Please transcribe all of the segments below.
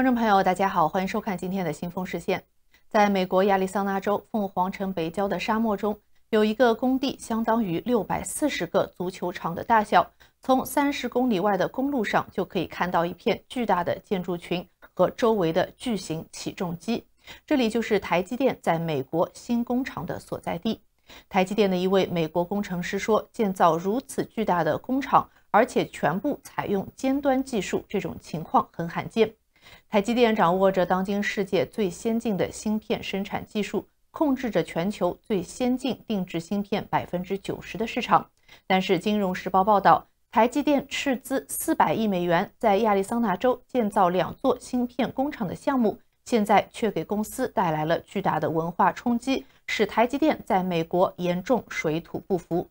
观众朋友，大家好，欢迎收看今天的新风视线。在美国亚利桑那州凤凰城北郊的沙漠中，有一个工地，相当于640个足球场的大小。从30公里外的公路上，就可以看到一片巨大的建筑群和周围的巨型起重机。这里就是台积电在美国新工厂的所在地。台积电的一位美国工程师说，建造如此巨大的工厂，而且全部采用尖端技术，这种情况很罕见。台积电掌握着当今世界最先进的芯片生产技术，控制着全球最先进定制芯片90%的市场。但是《金融时报》报道，台积电斥资400亿美元在亚利桑那州建造2座芯片工厂的项目，现在却给公司带来了巨大的文化冲击，使台积电在美国严重水土不服。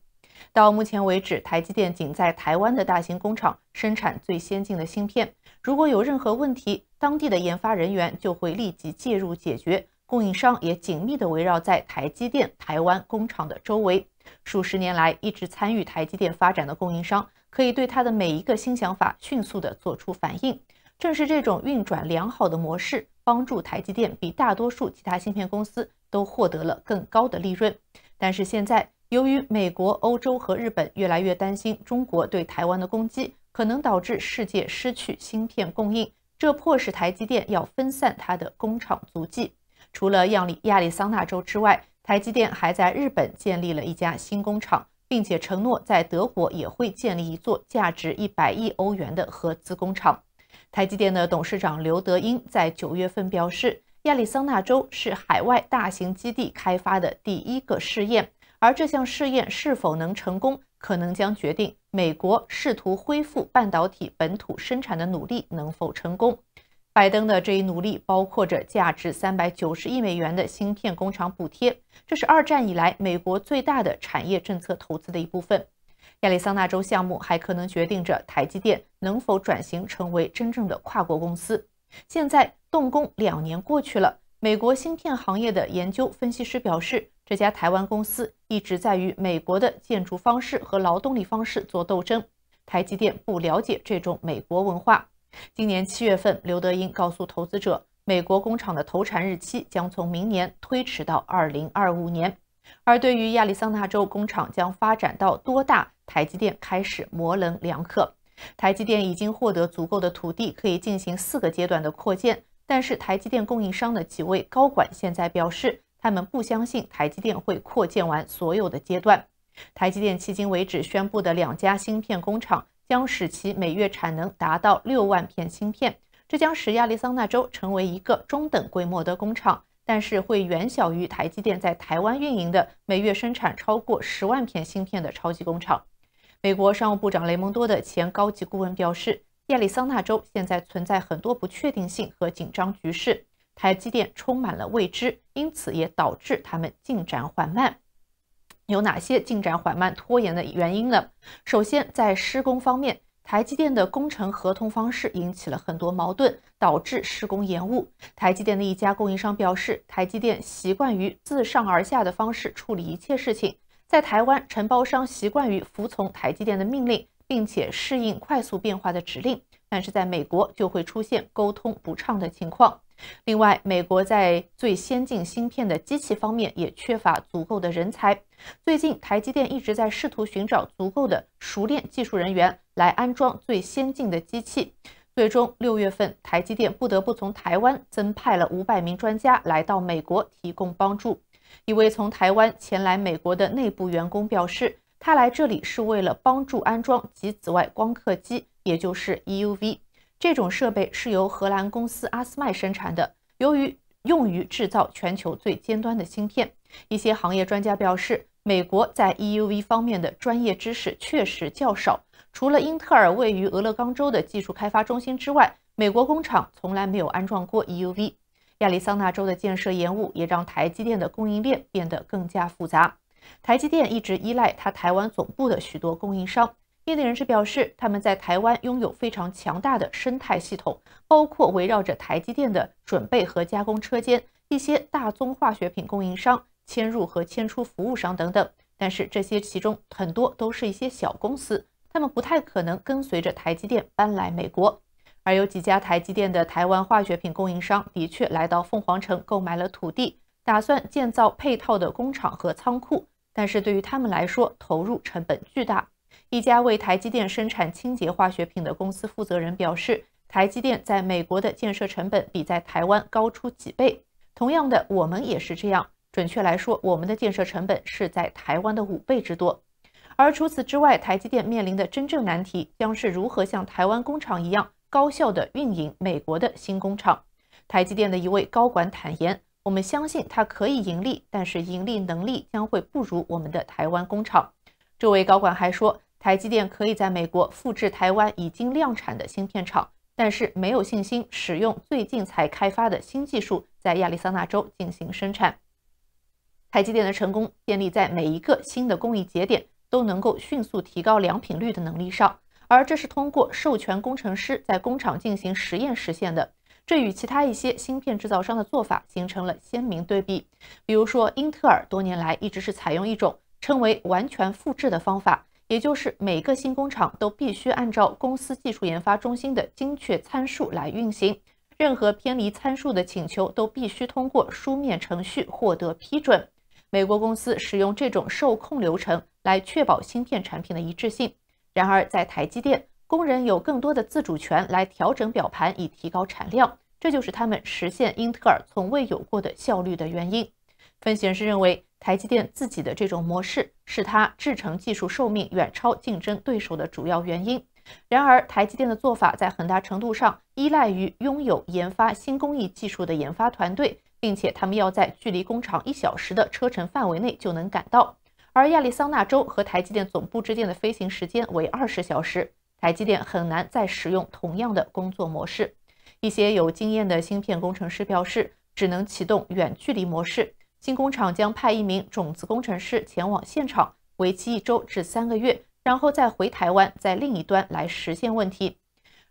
到目前为止，台积电仅在台湾的大型工厂生产最先进的芯片。如果有任何问题，当地的研发人员就会立即介入解决，供应商也紧密地围绕在台积电台湾工厂的周围。数十年来一直参与台积电发展的供应商，可以对它的每一个新想法迅速地做出反应。正是这种运转良好的模式，帮助台积电比大多数其他芯片公司都获得了更高的利润。但是现在，由于美国、欧洲和日本越来越担心中国对台湾的攻击可能导致世界失去芯片供应，这迫使台积电要分散它的工厂足迹。除了亚利桑那州之外，台积电还在日本建立了一家新工厂，并且承诺在德国也会建立一座价值100亿欧元的合资工厂。台积电的董事长刘德英在9月份表示，亚利桑那州是海外大型基地开发的第一个试验，而这项试验是否能成功，可能将决定美国试图恢复半导体本土生产的努力能否成功。拜登的这一努力包括着价值390亿美元的芯片工厂补贴，这是2战以来美国最大的产业政策投资的一部分。亚利桑那州项目还可能决定着台积电能否转型成为真正的跨国公司。现在动工2年过去了，美国芯片行业的研究分析师表示，这家台湾公司一直在与美国的建筑方式和劳动力方式做斗争。台积电不了解这种美国文化。今年7月份，刘德英告诉投资者，美国工厂的投产日期将从明年推迟到2025年。而对于亚利桑那州工厂将发展到多大，台积电开始模棱两可。台积电已经获得足够的土地，可以进行4个阶段的扩建，但是台积电供应商的几位高管现在表示，他们不相信台积电会扩建完所有的阶段。台积电迄今为止宣布的2家芯片工厂将使其每月产能达到6万片芯片，这将使亚利桑那州成为一个中等规模的工厂，但是会远小于台积电在台湾运营的每月生产超过10万片芯片的超级工厂。美国商务部长雷蒙多的前高级顾问表示，亚利桑那州现在存在很多不确定性和紧张局势，台积电充满了未知，因此也导致他们进展缓慢。有哪些进展缓慢拖延的原因呢？首先，在施工方面，台积电的工程合同方式引起了很多矛盾，导致施工延误。台积电的一家供应商表示，台积电习惯于自上而下的方式处理一切事情。在台湾，承包商习惯于服从台积电的命令，并且适应快速变化的指令，但是在美国就会出现沟通不畅的情况。另外，美国在最先进芯片的机器方面也缺乏足够的人才。最近，台积电一直在试图寻找足够的熟练技术人员来安装最先进的机器。最终，6月份，台积电不得不从台湾增派了500名专家来到美国提供帮助。一位从台湾前来美国的内部员工表示，他来这里是为了帮助安装极紫外光刻机，也就是 EUV。这种设备是由荷兰公司阿斯麦生产的，用于制造全球最尖端的芯片。一些行业专家表示，美国在 EUV 方面的专业知识确实较少。除了英特尔位于俄勒冈州的技术开发中心之外，美国工厂从来没有安装过 EUV。亚利桑那州的建设延误也让台积电的供应链变得更加复杂。台积电一直依赖它台湾总部的许多供应商。业内人士表示，他们在台湾拥有非常强大的生态系统，包括围绕着台积电的准备和加工车间、一些大宗化学品供应商、迁入和迁出服务商等等。但是这些其中很多都是一些小公司，他们不太可能跟随着台积电搬来美国。而有几家台积电的台湾化学品供应商的确来到凤凰城购买了土地，打算建造配套的工厂和仓库，但是对于他们来说，投入成本巨大。一家为台积电生产清洁化学品的公司负责人表示，台积电在美国的建设成本比在台湾高出几倍。同样的，我们也是这样。准确来说，我们的建设成本是在台湾的5倍之多。而除此之外，台积电面临的真正难题将是如何像台湾工厂一样高效地运营美国的新工厂。台积电的一位高管坦言，我们相信它可以盈利，但是盈利能力将会不如我们的台湾工厂。这位高管还说，台积电可以在美国复制台湾已经量产的芯片厂，但是没有信心使用最近才开发的新技术在亚利桑那州进行生产。台积电的成功建立在每一个新的工艺节点都能够迅速提高良品率的能力上，而这是通过授权工程师在工厂进行实验实现的。这与其他一些芯片制造商的做法形成了鲜明对比。比如说，英特尔多年来一直是采用一种称为完全复制的方法，也就是每个新工厂都必须按照公司技术研发中心的精确参数来运行，任何偏离参数的请求都必须通过书面程序获得批准。美国公司使用这种受控流程来确保芯片产品的一致性。然而，在台积电，工人有更多的自主权来调整表盘以提高产量，这就是他们实现英特尔从未有过的效率的原因。分析人士认为，台积电自己的这种模式是它制程技术寿命远超竞争对手的主要原因。然而，台积电的做法在很大程度上依赖于拥有研发新工艺技术的研发团队，并且他们要在距离工厂1小时的车程范围内就能赶到。而亚利桑那州和台积电总部之间的飞行时间为20小时，台积电很难再使用同样的工作模式。一些有经验的芯片工程师表示，只能启动远距离模式。新工厂将派一名种子工程师前往现场，为期1周至3个月，然后再回台湾，在另一端来实现问题。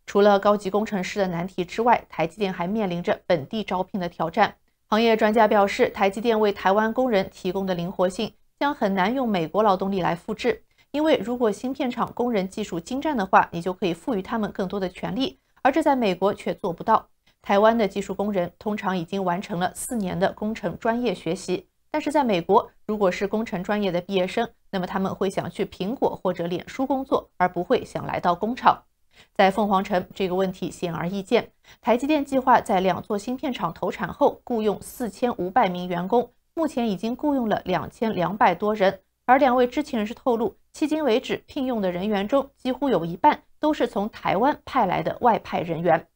除了高级工程师的难题之外，台积电还面临着本地招聘的挑战。行业专家表示，台积电为台湾工人提供的灵活性将很难用美国劳动力来复制，因为如果芯片厂工人技术精湛的话，你就可以赋予他们更多的权利，而这在美国却做不到。台湾的技术工人通常已经完成了4年的工程专业学习，但是在美国，如果是工程专业的毕业生，那么他们会想去苹果或者脸书工作，而不会想来到工厂。在凤凰城，这个问题显而易见。台积电计划在2座芯片厂投产后雇佣4500名员工，目前已经雇佣了2200多人。而2位知情人士透露，迄今为止聘用的人员中，几乎有一半都是从台湾派来的外派人员。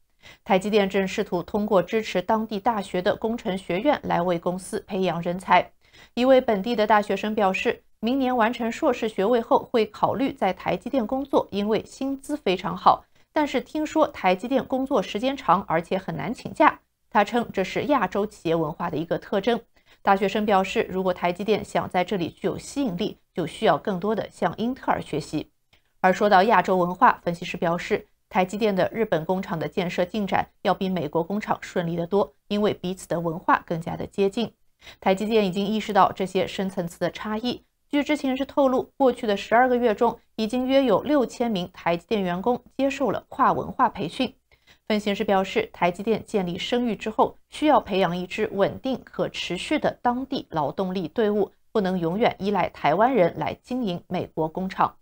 台积电正试图通过支持当地大学的工程学院来为公司培养人才。一位本地的大学生表示，明年完成硕士学位后会考虑在台积电工作，因为薪资非常好。但是听说台积电工作时间长，而且很难请假。他称这是亚洲企业文化的一个特征。大学生表示，如果台积电想在这里具有吸引力，就需要更多的向英特尔学习。而说到亚洲文化，分析师表示，台积电的日本工厂的建设进展要比美国工厂顺利得多，因为彼此的文化更加的接近。台积电已经意识到这些深层次的差异。据知情人士透露，过去的12个月中，已经约有6000名台积电员工接受了跨文化培训。分析师表示，台积电建立声誉之后，需要培养一支稳定可持续的当地劳动力队伍，不能永远依赖台湾人来经营美国工厂。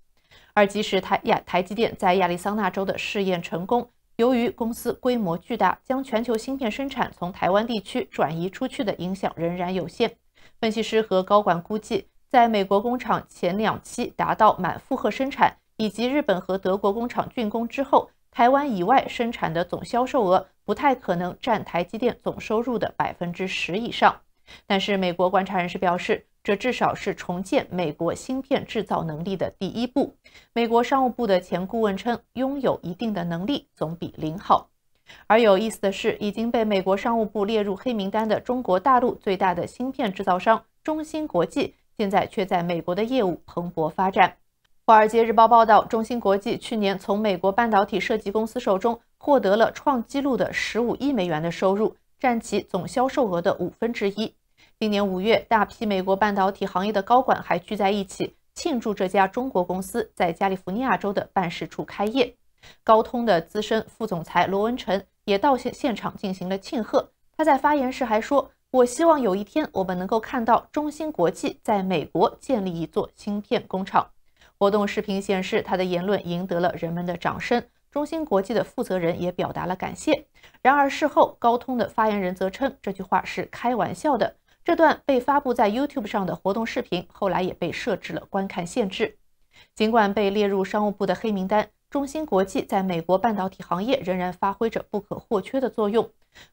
而即使台积电在亚利桑那州的试验成功，由于公司规模巨大，将全球芯片生产从台湾地区转移出去的影响仍然有限。分析师和高管估计，在美国工厂前2期达到满负荷生产，以及日本和德国工厂竣工之后，台湾以外生产的总销售额不太可能占台积电总收入的10%以上。但是美国观察人士表示，这至少是重建美国芯片制造能力的第一步。美国商务部的前顾问称，拥有一定的能力总比零好。而有意思的是，已经被美国商务部列入黑名单的中国大陆最大的芯片制造商中芯国际，现在却在美国的业务蓬勃发展。华尔街日报报道，中芯国际去年从美国半导体设计公司手中获得了创纪录的15亿美元的收入，占其总销售额的1/5。今年5月，大批美国半导体行业的高管还聚在一起庆祝这家中国公司在加利福尼亚州的办事处开业。高通的资深副总裁罗文成也到现场进行了庆贺。他在发言时还说：“我希望有一天我们能够看到中芯国际在美国建立一座芯片工厂。”活动视频显示，他的言论赢得了人们的掌声。中芯国际的负责人也表达了感谢。然而事后，高通的发言人则称这句话是开玩笑的。这段被发布在 YouTube 上的活动视频后来也被设置了观看限制。尽管被列入商务部的黑名单，中芯国际在美国半导体行业仍然发挥着不可或缺的作用。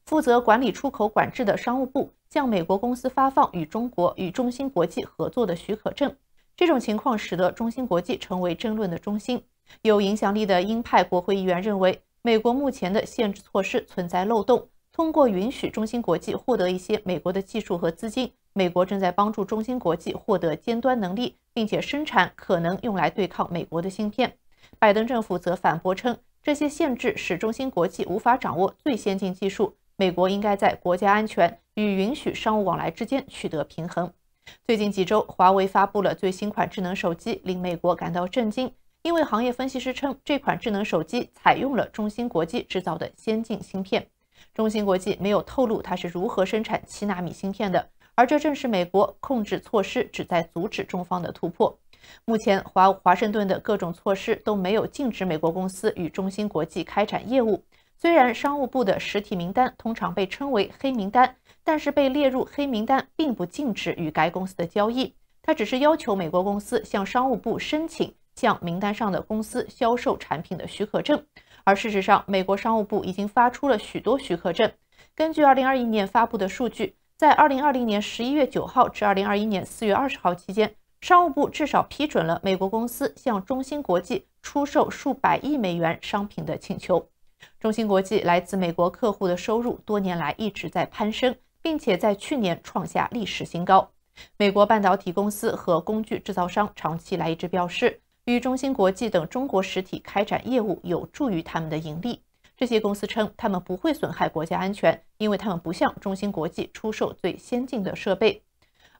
负责管理出口管制的商务部向美国公司发放与中芯国际合作的许可证。这种情况使得中芯国际成为争论的中心。有影响力的鹰派国会议员认为，美国目前的限制措施存在漏洞。通过允许中芯国际获得一些美国的技术和资金，美国正在帮助中芯国际获得尖端能力，并且生产可能用来对抗美国的芯片。拜登政府则反驳称，这些限制使中芯国际无法掌握最先进技术。美国应该在国家安全与允许商务往来之间取得平衡。最近几周，华为发布了最新款智能手机，令美国感到震惊。因为行业分析师称，这款智能手机采用了中芯国际制造的先进芯片。中芯国际没有透露它是如何生产7纳米芯片的，而这正是美国控制措施旨在阻止中方的突破。目前，华盛顿的各种措施都没有禁止美国公司与中芯国际开展业务。虽然商务部的实体名单通常被称为黑名单，但是被列入黑名单并不禁止与该公司的交易，它只是要求美国公司向商务部申请向名单上的公司销售产品的许可证。而事实上，美国商务部已经发出了许多许可证。根据2021年发布的数据，在2020年11月9号至2021年4月20号期间，商务部至少批准了美国公司向中芯国际出售数百亿美元商品的请求。中芯国际来自美国客户的收入多年来一直在攀升，并且在去年创下历史新高。美国半导体公司和工具制造商长期来一直表示，与中芯国际等中国实体开展业务有助于他们的盈利。这些公司称，他们不会损害国家安全，因为他们不向中芯国际出售最先进的设备。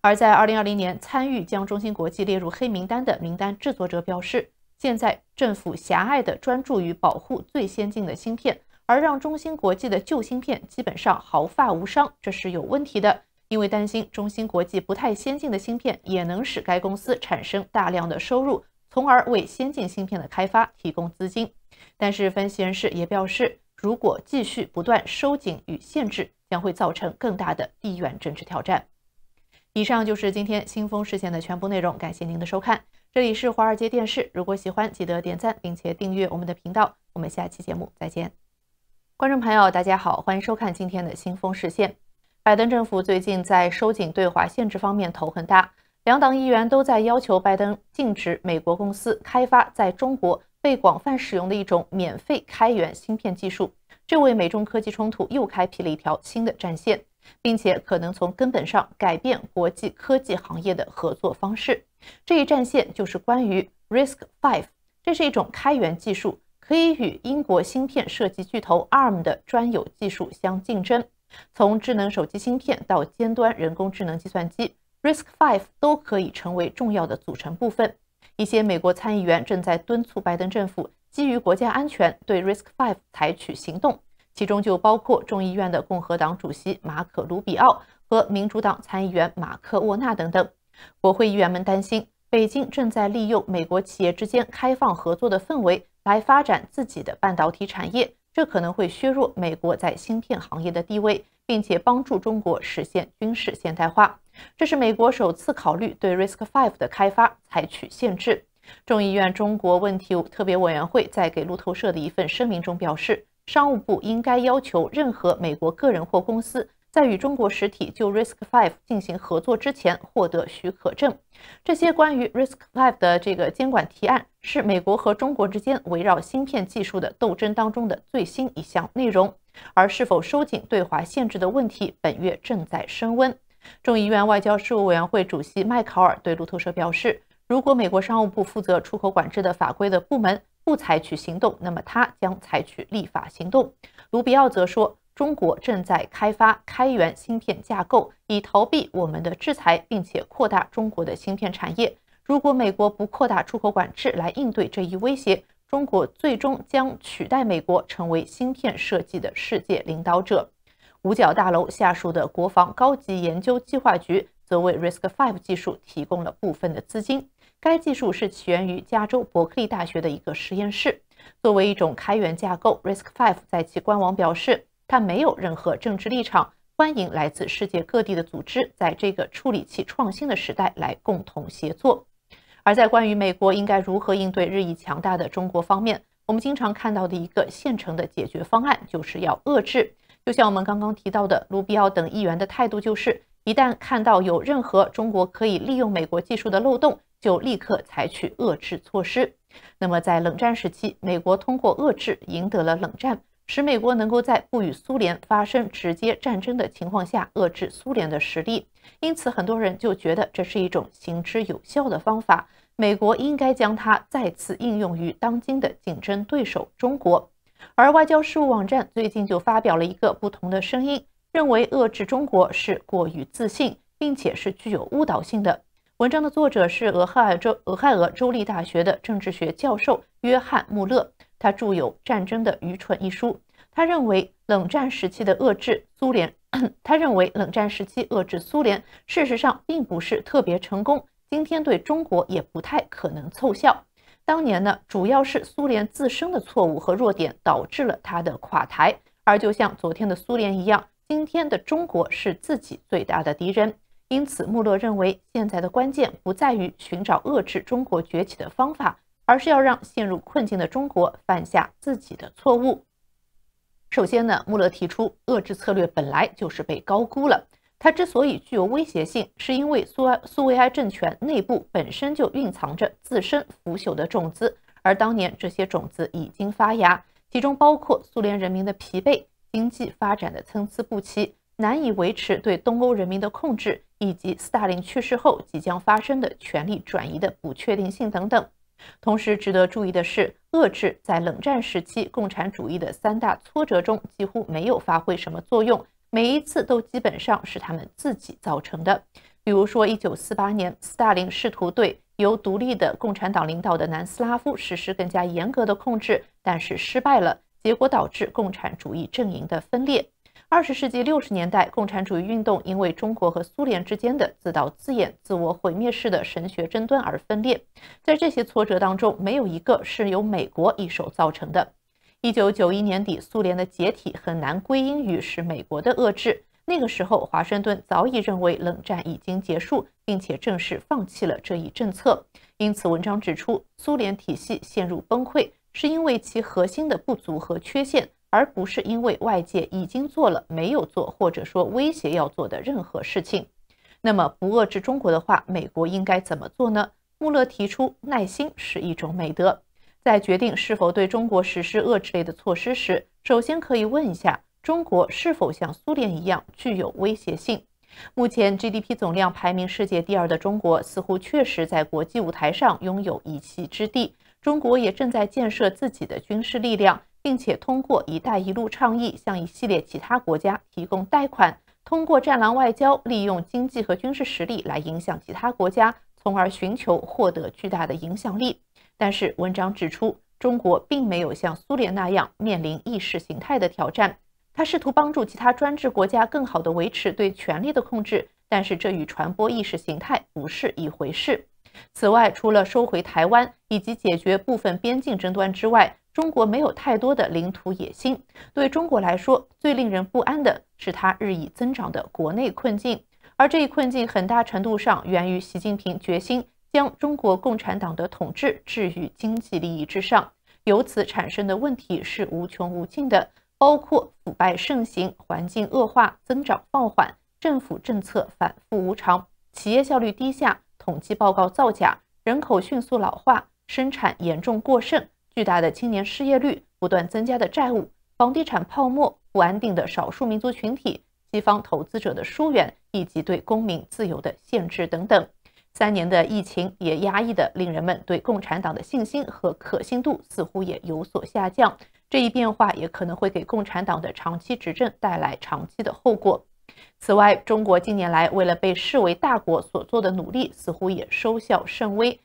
而在2020年参与将中芯国际列入黑名单的名单制作者表示，现在政府狭隘地专注于保护最先进的芯片，而让中芯国际的旧芯片基本上毫发无伤，这是有问题的。因为担心中芯国际不太先进的芯片也能使该公司产生大量的收入，从而为先进芯片的开发提供资金。但是分析人士也表示，如果继续不断收紧与限制，将会造成更大的地缘政治挑战。以上就是今天新风视线的全部内容，感谢您的收看。这里是华尔街电视，如果喜欢记得点赞并且订阅我们的频道。我们下期节目再见。观众朋友大家好，欢迎收看今天的新风视线。拜登政府最近在收紧对华限制方面头很大，两党议员都在要求拜登禁止美国公司开发在中国被广泛使用的一种免费开源芯片技术，这为美中科技冲突又开辟了一条新的战线，并且可能从根本上改变国际科技行业的合作方式。这一战线就是关于 RISC-V， 这是一种开源技术，可以与英国芯片设计巨头 ARM 的专有技术相竞争。从智能手机芯片到尖端人工智能计算机， RISC-V 都可以成为重要的组成部分。一些美国参议员正在敦促拜登政府基于国家安全对 RISC-V 采取行动，其中就包括众议院的共和党主席马可·卢比奥和民主党参议员马克·沃纳等等。国会议员们担心，北京正在利用美国企业之间开放合作的氛围来发展自己的半导体产业，这可能会削弱美国在芯片行业的地位，并且帮助中国实现军事现代化。这是美国首次考虑对 RISC-V 的开发采取限制。众议院中国问题特别委员会在给路透社的一份声明中表示，商务部应该要求任何美国个人或公司在与中国实体就 RISC-V 进行合作之前获得许可证。这些关于 RISC-V 的这个监管提案是美国和中国之间围绕芯片技术的斗争当中的最新一项内容，而是否收紧对华限制的问题本月正在升温。众议院外交事务委员会主席麦考尔对路透社表示，如果美国商务部负责出口管制的法规的部门不采取行动，那么他将采取立法行动。卢比奥则说，中国正在开发开源芯片架构，以逃避我们的制裁，并且扩大中国的芯片产业。如果美国不扩大出口管制来应对这一威胁，中国最终将取代美国成为芯片设计的世界领导者。五角大楼下属的国防高级研究计划局则为 RISC-V 技术提供了部分的资金。该技术是起源于加州伯克利大学的一个实验室。作为一种开源架构 ，RISC-V 在其官网表示，它没有任何政治立场，欢迎来自世界各地的组织在这个处理器创新的时代来共同协作。而在关于美国应该如何应对日益强大的中国方面，我们经常看到的一个现成的解决方案就是要遏制。就像我们刚刚提到的，卢比奥等议员的态度就是，一旦看到有任何中国可以利用美国技术的漏洞，就立刻采取遏制措施。那么在冷战时期，美国通过遏制赢得了冷战，使美国能够在不与苏联发生直接战争的情况下遏制苏联的实力。因此很多人就觉得这是一种行之有效的方法，美国应该将它再次应用于当今的竞争对手中国。而外交事务网站最近就发表了一个不同的声音，认为遏制中国是过于自信，并且是具有误导性的。文章的作者是俄亥俄州立大学的政治学教授约翰·穆勒，他著有《战争的愚蠢》一书。他认为冷战时期遏制苏联，事实上并不是特别成功，今天对中国也不太可能奏效。当年呢，主要是苏联自身的错误和弱点导致了它的垮台，而就像昨天的苏联一样，今天的中国是自己最大的敌人。因此，穆勒认为现在的关键不在于寻找遏制中国崛起的方法，而是要让陷入困境的中国犯下自己的错误。首先呢，穆勒提出，遏制策略本来就是被高估了。它之所以具有威胁性，是因为苏维埃政权内部本身就蕴藏着自身腐朽的种子，而当年这些种子已经发芽，其中包括苏联人民的疲惫、经济发展的参差不齐、难以维持对东欧人民的控制，以及斯大林去世后即将发生的权力转移的不确定性等等。同时值得注意的是，遏制在冷战时期共产主义的三大挫折中几乎没有发挥什么作用，每一次都基本上是他们自己造成的。比如说1948年，斯大林试图对由独立的共产党领导的南斯拉夫实施更加严格的控制，但是失败了，结果导致共产主义阵营的分裂。20世纪60年代，共产主义运动因为中国和苏联之间的自导自演、自我毁灭式的神学争端而分裂。在这些挫折当中，没有一个是由美国一手造成的。1991年底，苏联的解体很难归因于是美国的遏制。那个时候，华盛顿早已认为冷战已经结束，并且正式放弃了这一政策。因此，文章指出，苏联体系陷入崩溃，是因为其核心的不足和缺陷，而不是因为外界已经做了没有做，或者说威胁要做的任何事情。那么不遏制中国的话，美国应该怎么做呢？穆勒提出，耐心是一种美德。在决定是否对中国实施遏制类的措施时，首先可以问一下，中国是否像苏联一样具有威胁性？目前 GDP 总量排名世界第2的中国，似乎确实在国际舞台上拥有一席之地。中国也正在建设自己的军事力量，并且通过“一带一路”倡议向一系列其他国家提供贷款，通过战狼外交利用经济和军事实力来影响其他国家，从而寻求获得巨大的影响力。但是文章指出，中国并没有像苏联那样面临意识形态的挑战，它试图帮助其他专制国家更好地维持对权力的控制，但是这与传播意识形态不是一回事。此外，除了收回台湾以及解决部分边境争端之外，中国没有太多的领土野心。对中国来说，最令人不安的是它日益增长的国内困境，而这一困境很大程度上源于习近平决心将中国共产党的统治置于经济利益之上，由此产生的问题是无穷无尽的，包括腐败盛行、环境恶化、增长放缓、政府政策反复无常、企业效率低下、统计报告造假、人口迅速老化、生产严重过剩、巨大的青年失业率、不断增加的债务、房地产泡沫、不安定的少数民族群体、西方投资者的疏远，以及对公民自由的限制等等。3年的疫情也压抑的令人们对共产党的信心和可信度似乎也有所下降。这一变化也可能会给共产党的长期执政带来长期的后果。此外，中国近年来为了被视为大国所做的努力似乎也收效甚微。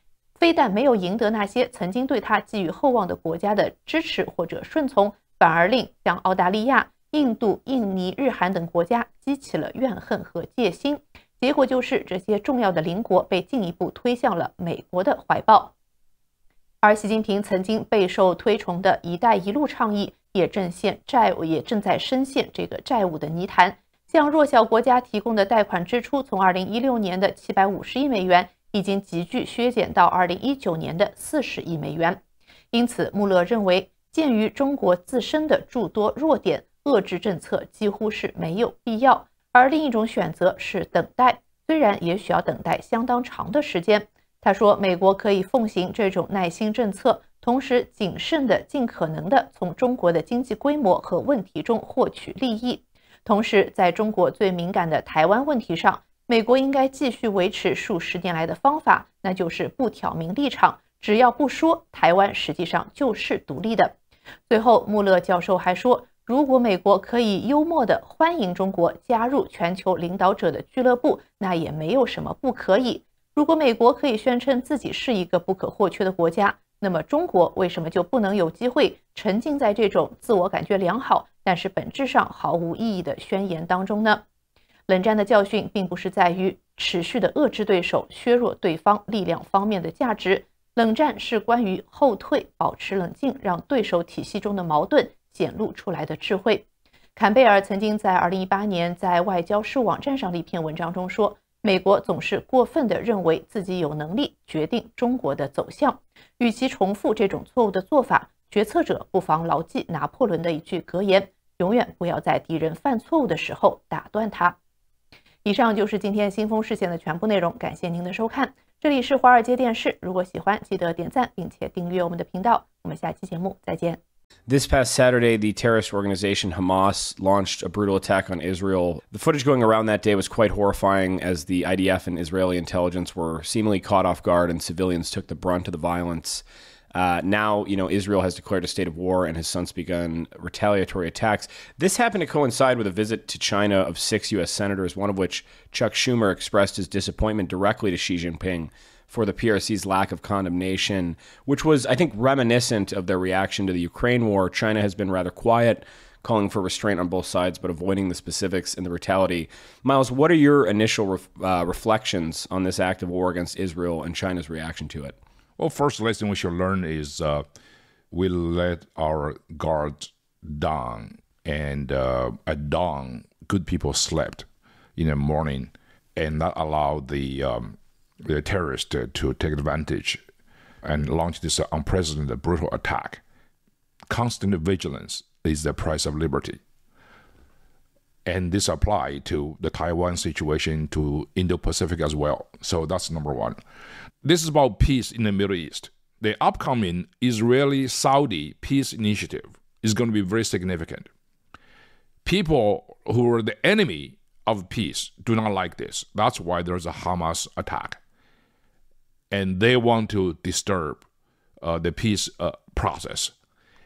非但没有赢得那些曾经对他寄予厚望的国家的支持或者顺从，反而令像澳大利亚、印度、印尼、日韩等国家激起了怨恨和戒心。结果就是这些重要的邻国被进一步推向了美国的怀抱。而习近平曾经备受推崇的“一带一路”倡议也正在深陷这个债务的泥潭。向弱小国家提供的贷款支出从2016年的750亿美元已经急剧削减到2019年的40亿美元。因此，穆勒认为，鉴于中国自身的诸多弱点，遏制政策几乎是没有必要。而另一种选择是等待，虽然也需要等待相当长的时间。他说，美国可以奉行这种耐心政策，同时谨慎地尽可能地从中国的经济规模和问题中获取利益。同时，在中国最敏感的台湾问题上，美国应该继续维持数十年来的方法，那就是不挑明立场，只要不说，台湾实际上就是独立的。最后，穆勒教授还说，如果美国可以幽默地欢迎中国加入全球领导者的俱乐部，那也没有什么不可以。如果美国可以宣称自己是一个不可或缺的国家，那么中国为什么就不能有机会沉浸在这种自我感觉良好，但是本质上毫无意义的宣言当中呢？冷战的教训并不是在于持续的遏制对手、削弱对方力量方面的价值，冷战是关于后退、保持冷静，让对手体系中的矛盾显露出来的智慧。坎贝尔曾经在2018年在外交事务网站上的一篇文章中说，美国总是过分地认为自己有能力决定中国的走向。与其重复这种错误的做法，决策者不妨牢记拿破仑的一句格言：永远不要在敌人犯错误的时候打断他。以上就是今天新风视线的全部内容，感谢您的收看。这里是华尔街电视，如果喜欢，记得点赞并且订阅我们的频道。我们下期节目再见。This past Saturday, the terrorist organization Hamas launched a brutal attack on Israel. The footage going around that day was quite horrifying as the IDF and Israeli intelligence were seemingly caught off guard and civilians took the brunt of the violence. Now, Israel has declared a state of war and has since begun retaliatory attacks. This happened to coincide with a visit to China of 6 U.S. senators, one of which, Chuck Schumer, expressed his disappointment directly to Xi Jinping for the PRC's lack of condemnation, which was, I think, reminiscent of their reaction to the Ukraine war. China has been rather quiet, calling for restraint on both sides, but avoiding the specifics and the brutality. Miles, what are your initial reflections on this act of war against Israel and China's reaction to it? Well, first lesson we should learn is we let our guard down, and at dawn, good people slept in the morning, and not allow the terrorists to take advantage and launch this unprecedented, brutal attack. Constant vigilance is the price of liberty. And this applies to the Taiwan situation, to Indo-Pacific as well. So that's number one. This is about peace in the Middle East. The upcoming Israeli-Saudi peace initiative is going to be very significant. People who are the enemy of peace do not like this. That's why there's a Hamas attack. And they want to disturb the peace process.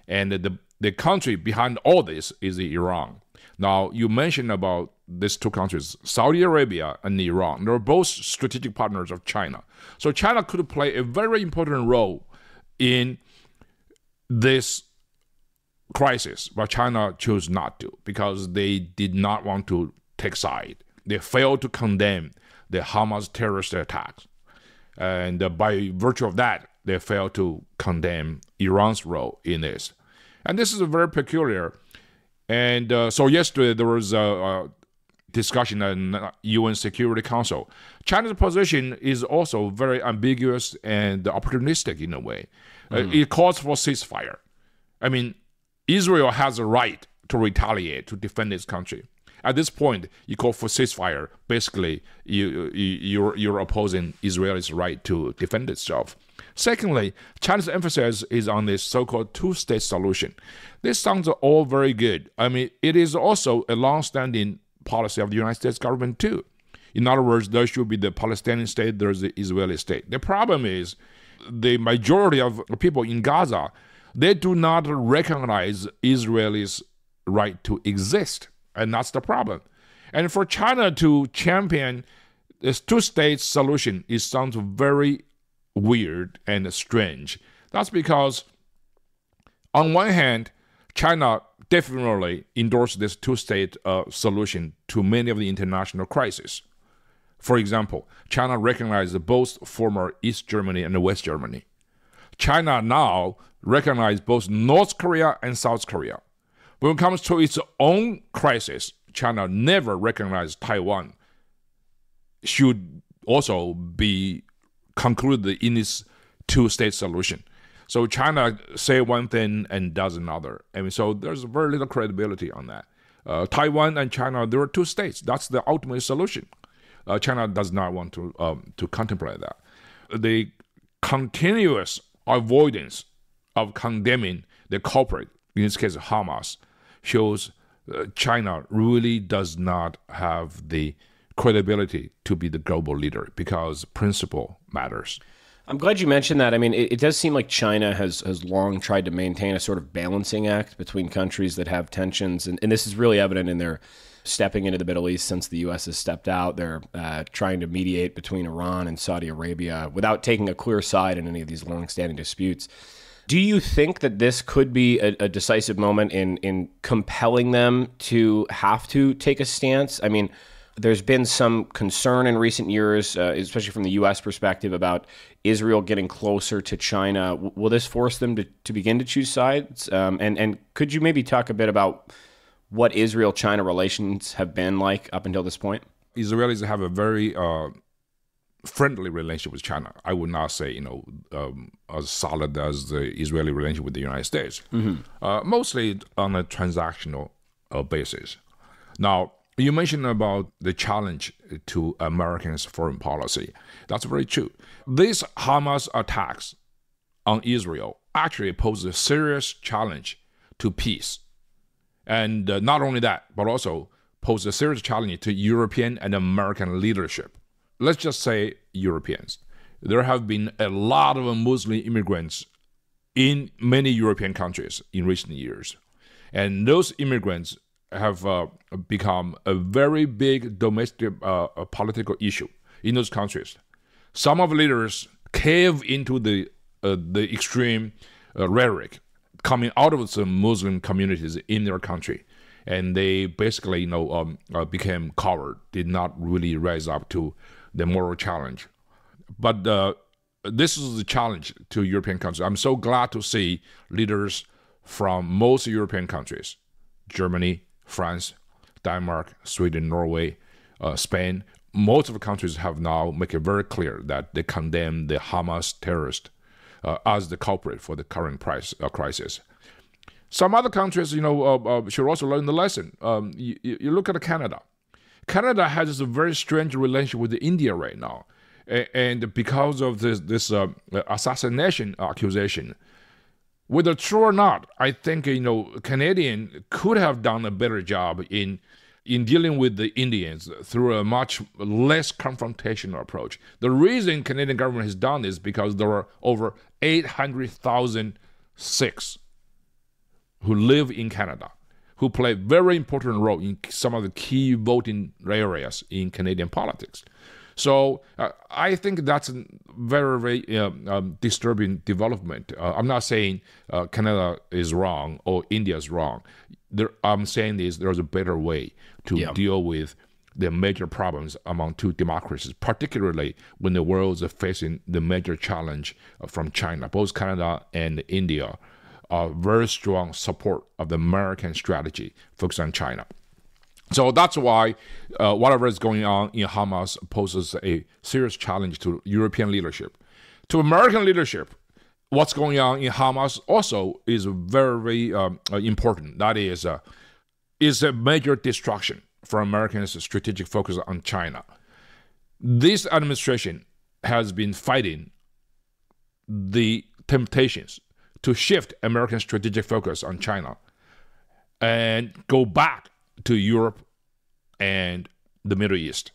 And the country behind all this is Iran. Now, you mentioned about these two countries, Saudi Arabia and Iran. They're both strategic partners of China. So China could play a very important role in this crisis, but China chose not to because they did not want to take side. They failed to condemn the Hamas terrorist attacks. And by virtue of that, they failed to condemn Iran's role in this. And this is very peculiar. And so yesterday there was a discussion in UN Security Council. China's position is also very ambiguous and opportunistic in a way. It calls for ceasefire. I mean, Israel has a right to retaliate, to defend its country. At this point, you call for ceasefire. Basically, you're opposing Israel's right to defend itself. Secondly, China's emphasis is on this so-called two-state solution. This sounds all very good. I mean, it is also a long-standing policy of the United States government too. In other words, there should be the Palestinian state, there's the Israeli state. The problem is the majority of people in Gaza, they do not recognize Israel's right to exist. And that's the problem. And for China to champion this two-state solution, it sounds very weird and strange. That's because, on one hand, China definitely endorsed this two-state solution to many of the international crises. For example, China recognized both former East Germany and West Germany. China now recognizes both North Korea and South Korea. When it comes to its own crisis, China never recognized Taiwan should also be concluded in its two-state solution. So China say one thing and does another. And so there's very little credibility on that. Taiwan and China, there are two states. That's the ultimate solution. China does not want to contemplate that. The continuous avoidance of condemning the culprit, in this case Hamas, shows China really does not have the credibility to be the global leader because principle matters. I'm glad you mentioned that. I mean, it does seem like China has long tried to maintain a sort of balancing act between countries that have tensions. And this is really evident in their stepping into the Middle East since the U.S. has stepped out. They're trying to mediate between Iran and Saudi Arabia without taking a clear side in any of these longstanding disputes. Do you think that this could be a decisive moment in compelling them to have to take a stance? I mean, there's been some concern in recent years, especially from the U.S. perspective, about Israel getting closer to China. Will this force them to begin to choose sides? And could you maybe talk a bit about what Israel-China relations have been like up until this point? Israelis have a very friendly relationship with China. I would not say, as solid as the Israeli relationship with the United States. Mostly on a transactional basis. Now, you mentioned about the challenge to Americans' foreign policy. That's very true. These Hamas attacks on Israel actually pose a serious challenge to peace. And not only that, but also pose a serious challenge to European and American leadership. Let's just say Europeans. There have been a lot of Muslim immigrants in many European countries in recent years. And those immigrants have become a very big domestic political issue in those countries. Some of the leaders cave into the extreme rhetoric coming out of the Muslim communities in their country, and they basically, became coward, did not really rise up to the moral challenge. But this is the challenge to European countries. I'm so glad to see leaders from most European countries, Germany, France, Denmark, Sweden, Norway, Spain. Most of the countries have now made it very clear that they condemn the Hamas terrorist as the culprit for the current crisis. Some other countries, should also learn the lesson. You look at Canada. Canada has a very strange relationship with India right now, and because of this assassination accusation. Whether true or not, I think Canadian could have done a better job in dealing with the Indians through a much less confrontational approach. The reason Canadian government has done this is because there are over 800,000 Sikhs who live in Canada, who play a very important role in some of the key voting areas in Canadian politics. So I think that's a very, very disturbing development. I'm not saying Canada is wrong or India is wrong. I'm saying there's a better way to deal with the major problems among two democracies, particularly when the world is facing the major challenge from China. Both Canada and India are very strong support of the American strategy focused on China. So that's why whatever is going on in Hamas poses a serious challenge to European leadership. To American leadership, what's going on in Hamas also is very, very important. That is a major distraction for Americans' strategic focus on China. This administration has been fighting the temptations to shift American strategic focus on China and go back to Europe and the Middle East.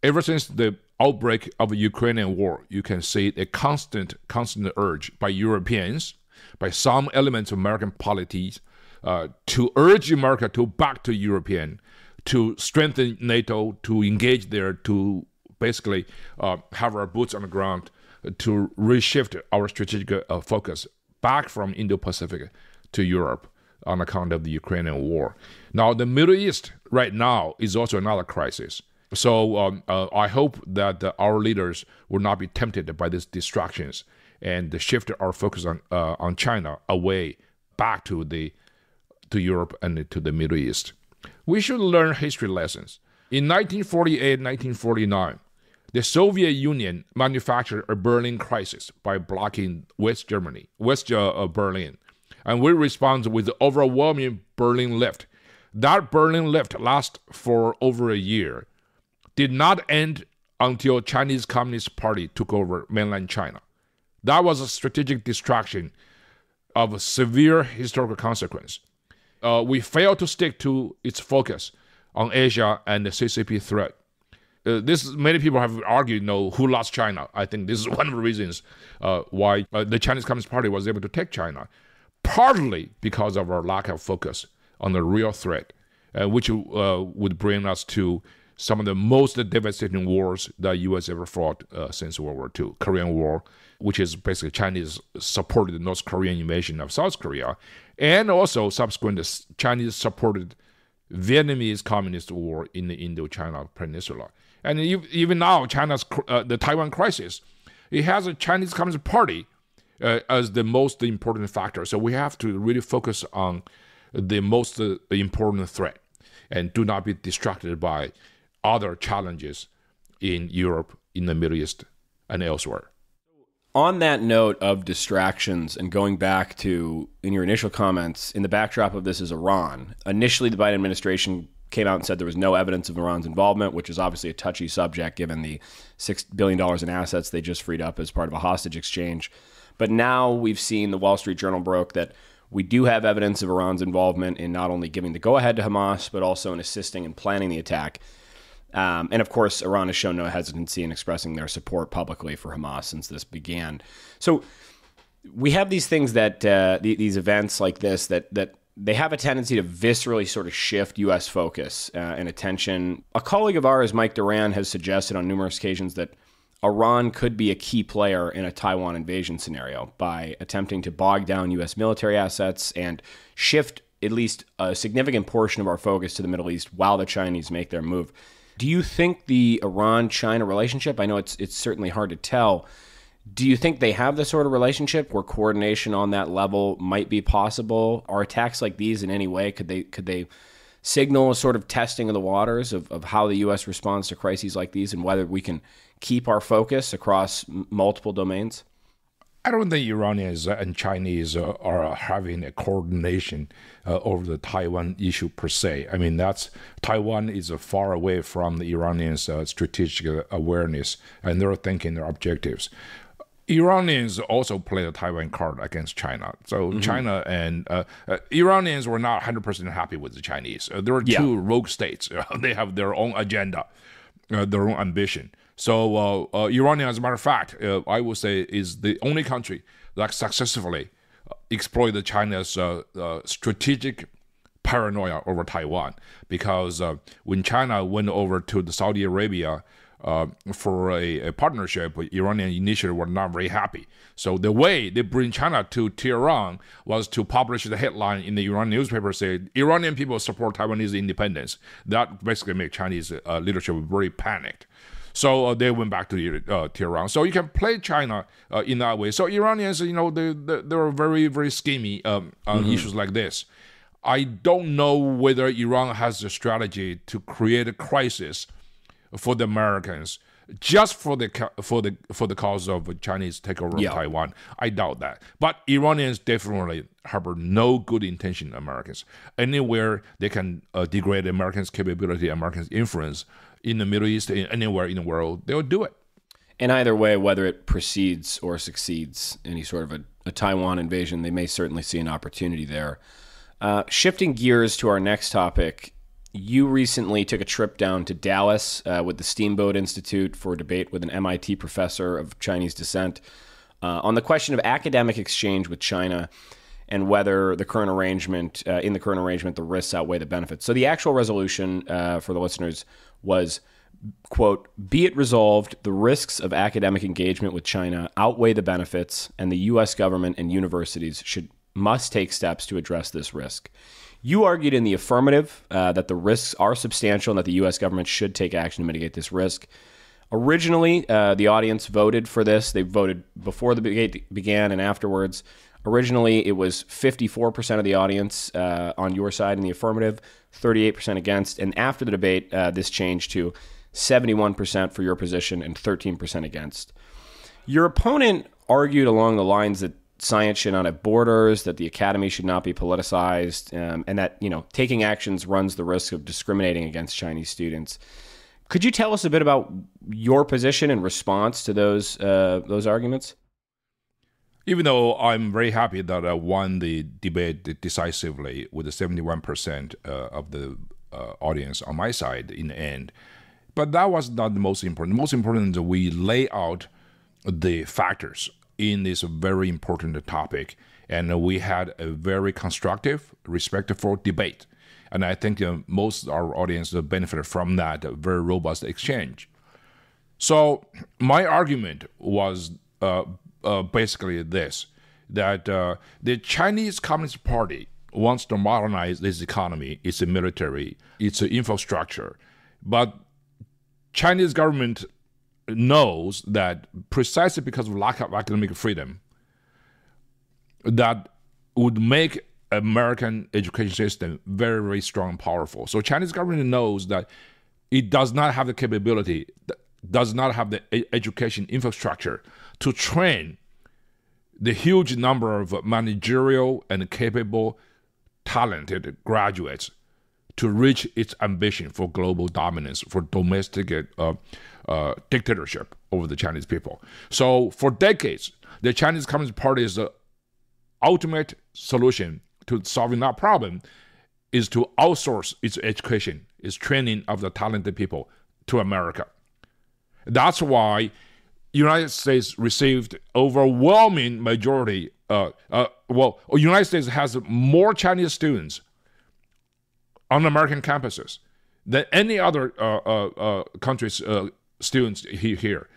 Ever since the outbreak of the Ukrainian war, you can see a constant urge by Europeans, by some elements of American polities, to urge America to back to European, to strengthen NATO, to engage there, to basically have our boots on the ground, to reshift our strategic focus back from Indo-Pacific to Europe on account of the Ukrainian war. Now, the Middle East right now is also another crisis. So I hope that our leaders will not be tempted by these distractions and shift our focus on China away back to Europe and to the Middle East. We should learn history lessons. In 1948, 1949, the Soviet Union manufactured a Berlin crisis by blocking West Berlin. And we responded with the overwhelming Berlin lift. That Berlin lift lasted for over a year, did not end until Chinese Communist Party took over mainland China. That was a strategic distraction of severe historical consequence. We failed to stick to its focus on Asia and the CCP threat. Many people have argued, who lost China? I think this is one of the reasons why the Chinese Communist Party was able to take China, partly because of our lack of focus on the real threat, which would bring us to some of the most devastating wars the U.S. ever fought since World War II. Korean War, which is basically Chinese supported North Korean invasion of South Korea, and also subsequent Chinese supported Vietnamese Communist War in the Indochina Peninsula. And even now, the Taiwan crisis, it has a Chinese Communist Party as the most important factor. So we have to really focus on the most important threat and do not be distracted by other challenges in Europe, in the Middle East, and elsewhere. On that note of distractions and going back to, in your initial comments, in the backdrop of this is Iran. Initially, the Biden administration came out and said there was no evidence of Iran's involvement, which is obviously a touchy subject given the $6 billion in assets they just freed up as part of a hostage exchange. But now we've seen the Wall Street Journal broke that we do have evidence of Iran's involvement in not only giving the go-ahead to Hamas, but also in assisting and planning the attack. And of course, Iran has shown no hesitancy in expressing their support publicly for Hamas since this began. So we have these things that these events like this that they have a tendency to viscerally sort of shift U.S. focus and attention. A colleague of ours, Mike Duran, has suggested on numerous occasions that Iran could be a key player in a Taiwan invasion scenario by attempting to bog down U.S. military assets and shift at least a significant portion of our focus to the Middle East while the Chinese make their move. Do you think the Iran-China relationship, I know it's certainly hard to tell, do you think they have the sort of relationship where coordination on that level might be possible? Are attacks like these in any way, could they signal a sort of testing of the waters of how the U.S. responds to crises like these and whether we can keep our focus across multiple domains? I don't think Iranians and Chinese are having a coordination over the Taiwan issue per se. I mean, Taiwan is far away from the Iranians' strategic awareness and their thinking, their objectives. Iranians also play the Taiwan card against China. So China and Iranians were not 100% happy with the Chinese. There are two rogue states. They have their own agenda, their own ambition. So Iran, as a matter of fact, I would say is the only country that successfully exploited China's strategic paranoia over Taiwan. Because when China went over to Saudi Arabia for a partnership, Iranian initially were not very happy. So the way they bring China to Tehran was to publish the headline in the Iranian newspaper saying, Iranian people support Taiwanese independence. That basically made Chinese leadership very panicked. So they went back to Tehran. So you can play China in that way. So Iranians, they're very, very schemy on issues like this. I don't know whether Iran has a strategy to create a crisis for the Americans just for the cause of Chinese takeover of Taiwan. I doubt that. But Iranians definitely harbor no good intention in Americans. Anywhere they can degrade Americans' capability, Americans' influence in the Middle East, anywhere in the world, they'll do it. And either way, whether it precedes or succeeds any sort of a Taiwan invasion, they may certainly see an opportunity there. Shifting gears to our next topic, you recently took a trip down to Dallas with the Steamboat Institute for a debate with an MIT professor of Chinese descent on the question of academic exchange with China and whether in the current arrangement, the risks outweigh the benefits. So the actual resolution for the listeners was quote, be it resolved, the risks of academic engagement with China outweigh the benefits, and the U.S. government and universities must take steps to address this risk. You argued in the affirmative that the risks are substantial and that the U.S. government should take action to mitigate this risk. Originally, the audience voted for this. They voted before the debate began and afterwards. Originally, it was 54% of the audience on your side in the affirmative, 38% against. And after the debate, this changed to 71% for your position and 13% against. Your opponent argued along the lines that science should not have borders, that the academy should not be politicized, and that, taking actions runs the risk of discriminating against Chinese students. Could you tell us a bit about your position in response to those arguments? Even though I'm very happy that I won the debate decisively with the 71% of the audience on my side in the end, but that was not the most important. The most important is that we lay out the factors in this very important topic, and we had a very constructive, respectful debate. And I think most of our audience benefited from that very robust exchange. So my argument was basically this, that the Chinese Communist Party wants to modernize its economy, its military, its infrastructure. But Chinese government knows that precisely because of lack of academic freedom, that would make American education system very, very strong and powerful. So Chinese government knows that it does not have the capability, does not have the education infrastructure to train the huge number of managerial and capable, talented graduates to reach its ambition for global dominance, for domestic dictatorship over the Chinese people. So for decades, the Chinese Communist Party's ultimate solution to solving that problem is to outsource its education, its training of the talented people to America. That's why United States received overwhelming majority. United States has more Chinese students on American campuses than any other country's students here.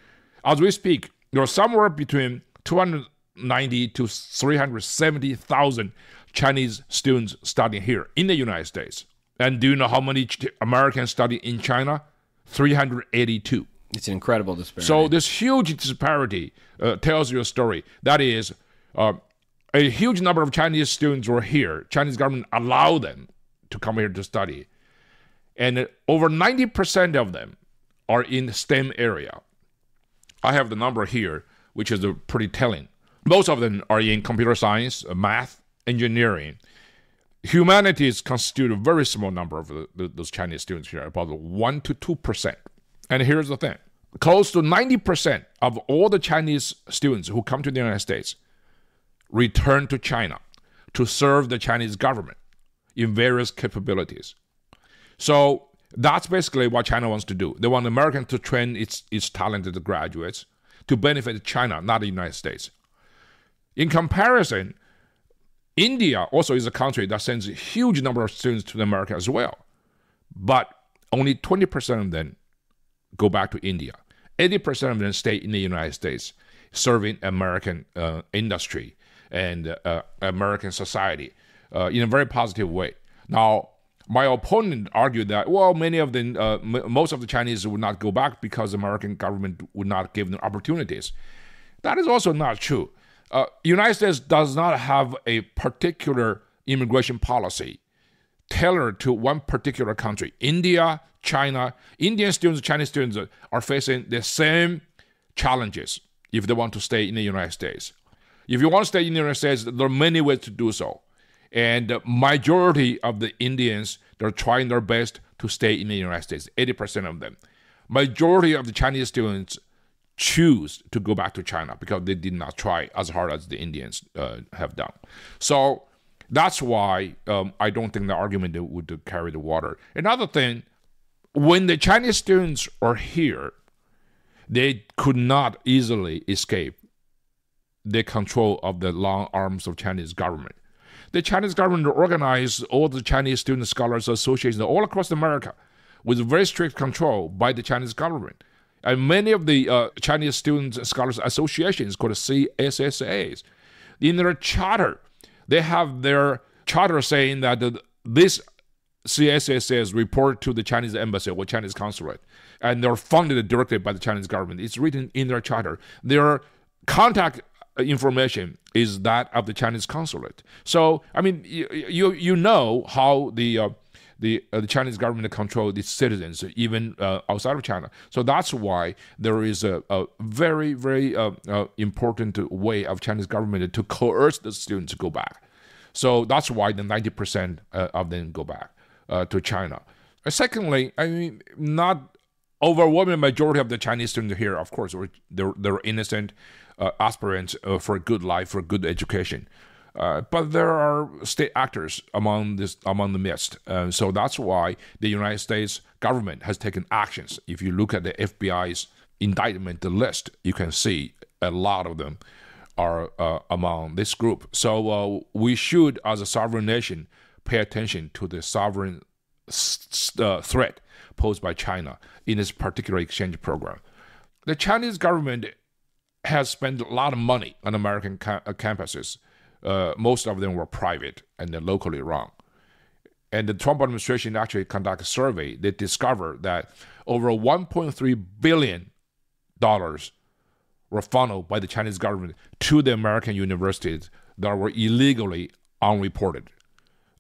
As we speak, there are somewhere between 290 to 370,000 Chinese students studying here in the United States. And do you know how many Americans study in China? 382. It's an incredible disparity. So this huge disparity tells you a story. That is, a huge number of Chinese students were here. Chinese government allowed them to come here to study. And over 90% of them are in the STEM area. I have the number here, which is pretty telling. Most of them are in computer science, math, engineering. Humanities constitute a very small number of those Chinese students here, about 1 to 2%. And here's the thing. Close to 90% of all the Chinese students who come to the United States return to China to serve the Chinese government in various capabilities. So that's basically what China wants to do. They want Americans to train its talented graduates to benefit China, not the United States. In comparison, India also is a country that sends a huge number of students to America as well. But only 20% of them go back to India. 80% of them stay in the United States, serving American industry and American society in a very positive way. Now, my opponent argued that, many of them, most of the Chinese would not go back because the American government would not give them opportunities. That is also not true. United States does not have a particular immigration policy tailored to one particular country. India, China, Indian students, Chinese students are facing the same challenges if they want to stay in the United States. If you want to stay in the United States, there are many ways to do so. And the majority of the Indians, they're trying their best to stay in the United States, 80% of them. Majority of the Chinese students choose to go back to China because they did not try as hard as the Indians have done. So that's why I don't think the argument would carry the water. Another thing, when the Chinese students are here, they could not easily escape the control of the long arms of Chinese government. The Chinese government organized all the Chinese student scholars associations all across America with very strict control by the Chinese government. And many of the Chinese Students and Scholars Associations, called CSSAs, in their charter, they have their charter saying that this CSSAs report to the Chinese embassy or Chinese consulate, and they're funded directly by the Chinese government. It's written in their charter. Their contact information is that of the Chinese consulate. So, I mean, you know how the Chinese government controls its citizens, even outside of China. So that's why there is a very, very important way of Chinese government to coerce the students to go back. So that's why the 90% of them go back to China. Secondly, I mean, not overwhelming majority of the Chinese students here, of course, they're innocent aspirants for a good life, for good education. But there are state actors among the midst. So that's why the United States government has taken actions. If you look at the FBI's indictment list, you can see a lot of them are among this group. So we should, as a sovereign nation, pay attention to the sovereign threat posed by China in this particular exchange program. The Chinese government has spent a lot of money on American campuses. Most of them were private and they're locally run. And the Trump administration actually conducted a survey. They discovered that over $1.3 billion were funneled by the Chinese government to the American universities that were illegally unreported.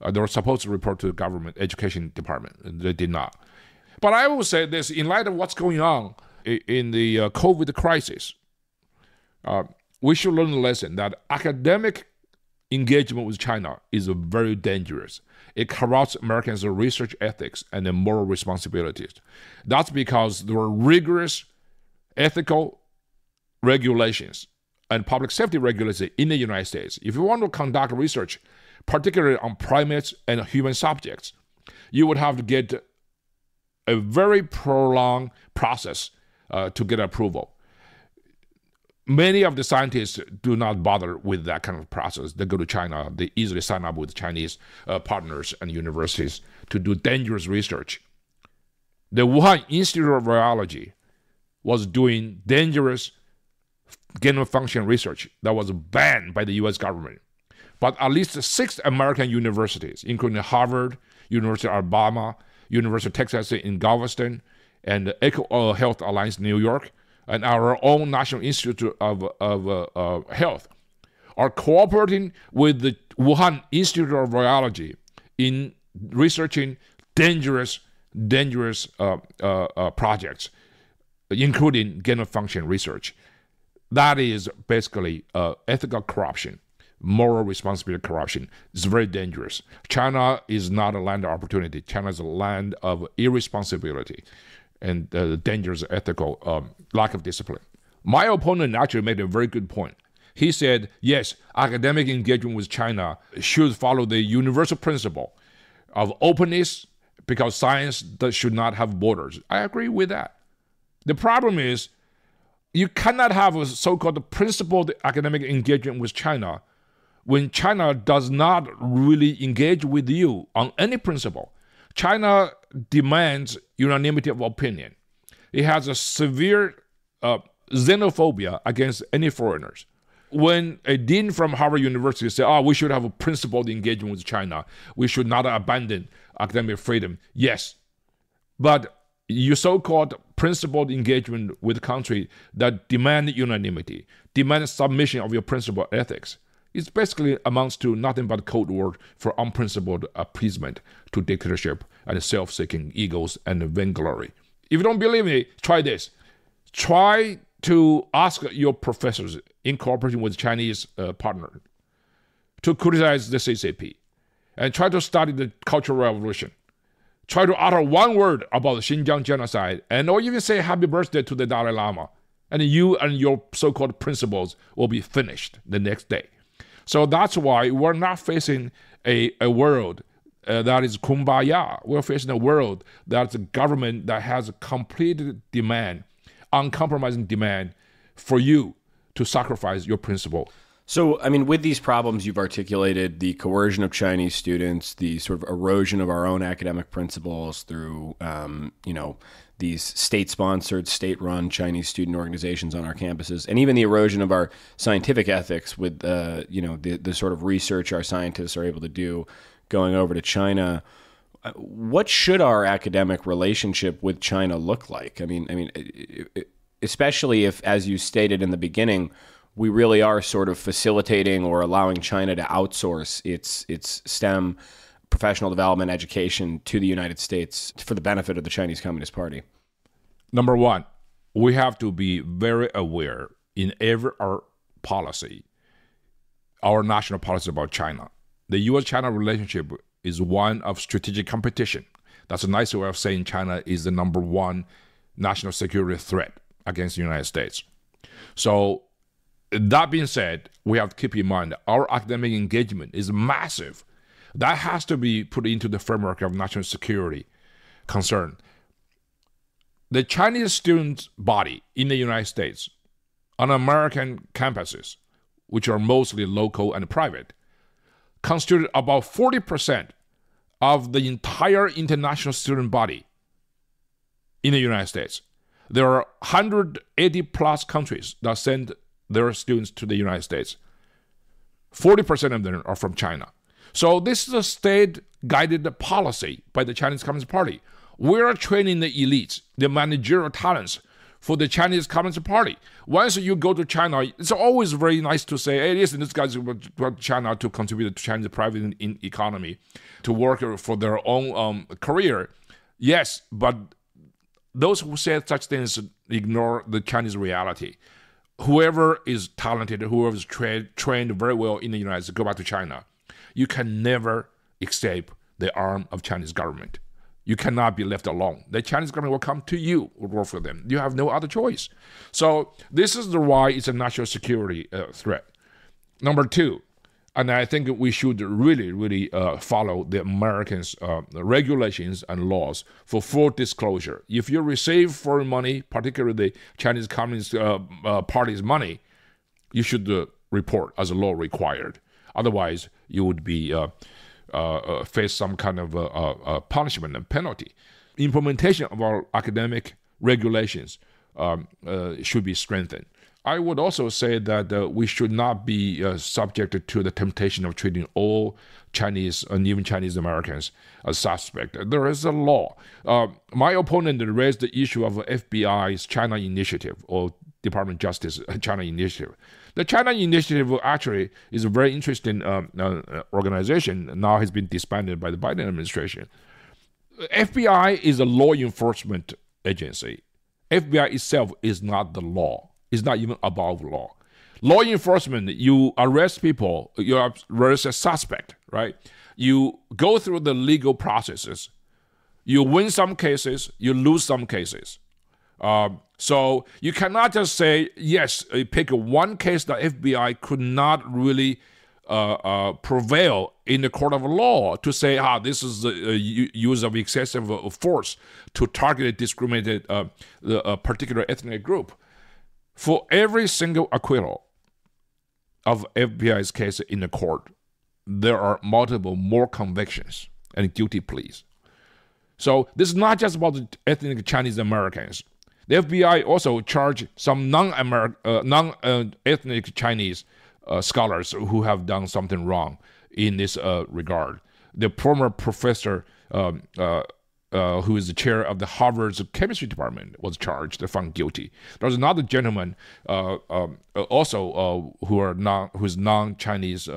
They were supposed to report to the government education department. They did not. But I will say this, in light of what's going on in the COVID crisis, we should learn the lesson that academic engagement with China is very dangerous. It corrupts Americans' research ethics and their moral responsibilities. That's because there are rigorous ethical regulations and public safety regulations in the United States. If you want to conduct research, particularly on primates and human subjects, you would have to get a very prolonged process to get approval. Many of the scientists do not bother with that kind of process. They go to China. They easily sign up with Chinese partners and universities to do dangerous research. The Wuhan Institute of Virology was doing dangerous gain-of-function research that was banned by the U.S. government. But at least 6 American universities, including Harvard, University of Alabama, University of Texas in Galveston, and the Eco Health Alliance in New York, and our own National Institute of Health, are cooperating with the Wuhan Institute of Virology in researching dangerous projects, including gain-of-function research. That is basically ethical corruption, moral responsibility corruption. It's very dangerous. China is not a land of opportunity. China is a land of irresponsibility and dangerous ethical lack of discipline. My opponent actually made a very good point. He said, yes, academic engagement with China should follow the universal principle of openness because science should not have borders. I agree with that. The problem is you cannot have a so-called principled academic engagement with China when China does not really engage with you on any principle. China demands unanimity of opinion. It has a severe xenophobia against any foreigners. When a dean from Harvard University said, we should have a principled engagement with China, we should not abandon academic freedom. Yes, but your so-called principled engagement with a country that demand unanimity, demand submission of your principled ethics, it basically amounts to nothing but a code word for unprincipled appeasement to dictatorship and self-seeking egos and vainglory. If you don't believe me, try this. Try to ask your professors in cooperation with Chinese partner to criticize the CCP and try to study the Cultural Revolution. Try to utter one word about the Xinjiang genocide or even say happy birthday to the Dalai Lama. And you and your so-called principles will be finished the next day. So that's why we're not facing a world that is kumbaya. We're facing a world that's a government that has a complete demand, uncompromising demand for you to sacrifice your principle. So, I mean, with these problems you've articulated, the coercion of Chinese students, the sort of erosion of our own academic principles through, these state-sponsored, state-run Chinese student organizations on our campuses, and even the erosion of our scientific ethics with, the sort of research our scientists are able to do going over to China. What should our academic relationship with China look like? I mean, especially if, as you stated in the beginning, we really are sort of facilitating or allowing China to outsource its STEM, professional development, education to the United States for the benefit of the Chinese Communist Party. Number one, we have to be very aware in every our policy, our national policy about China. The U.S.-China relationship is one of strategic competition. That's a nice way of saying China is the number one national security threat against the United States. So, that being said, we have to keep in mind our academic engagement is massive. That has to be put into the framework of national security concern. The Chinese student body in the United States on American campuses, which are mostly local and private, constitute about 40% of the entire international student body in the United States. There are 180 plus countries that send their students to the United States. 40% of them are from China. So this is a state-guided policy by the Chinese Communist Party. We are training the elites, the managerial talents for the Chinese Communist Party. Once you go to China, it's always very nice to say, hey, listen, these guys go to China to contribute to China's private economy, to work for their own career. Yes, but those who say such things ignore the Chinese reality. Whoever is talented, whoever is trained very well in the United States, go back to China. You can never escape the arm of Chinese government. You cannot be left alone. The Chinese government will come to you or work for them. You have no other choice. So this is why it's a national security threat. Number two, and I think we should really follow the Americans' regulations and laws for full disclosure. If you receive foreign money, particularly the Chinese Communist Party's money, you should report as a law required. Otherwise, you would be face some kind of punishment and penalty. Implementation of our academic regulations should be strengthened. I would also say that we should not be subjected to the temptation of treating all Chinese and even Chinese Americans as suspect. There is a law. My opponent raised the issue of FBI's China Initiative, or Department of Justice China Initiative. The China Initiative actually is a very interesting organization. Now has been disbanded by the Biden administration. FBI is a law enforcement agency. FBI itself is not the law. It's not even above law. Law enforcement, you arrest people, you arrest a suspect, right? You go through the legal processes. You win some cases, you lose some cases. So you cannot just say, yes, pick one case that FBI could not really prevail in the court of law to say, this is the use of excessive force to target and discriminate a particular ethnic group. For every single acquittal of FBI's case in the court, there are multiple more convictions and guilty pleas. So this is not just about the ethnic Chinese Americans. The FBI also charged some non-ethnic Chinese scholars who have done something wrong in this regard. The former professor who is the chair of the Harvard's chemistry department was charged and found guilty. There's another gentleman also who's non-Chinese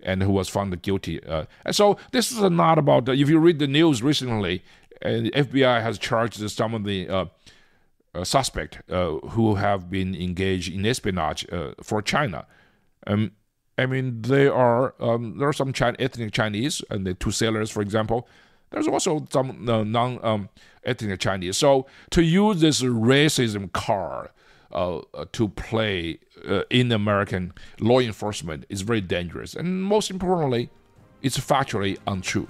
and who was found guilty. And so this is not about, if you read the news recently, the FBI has charged some of the suspects who have been engaged in espionage for China. I mean, there are some ethnic Chinese, and the two sailors, for example. There's also some non-ethnic Chinese. So to use this racism card to play in American law enforcement is very dangerous. And most importantly, it's factually untrue.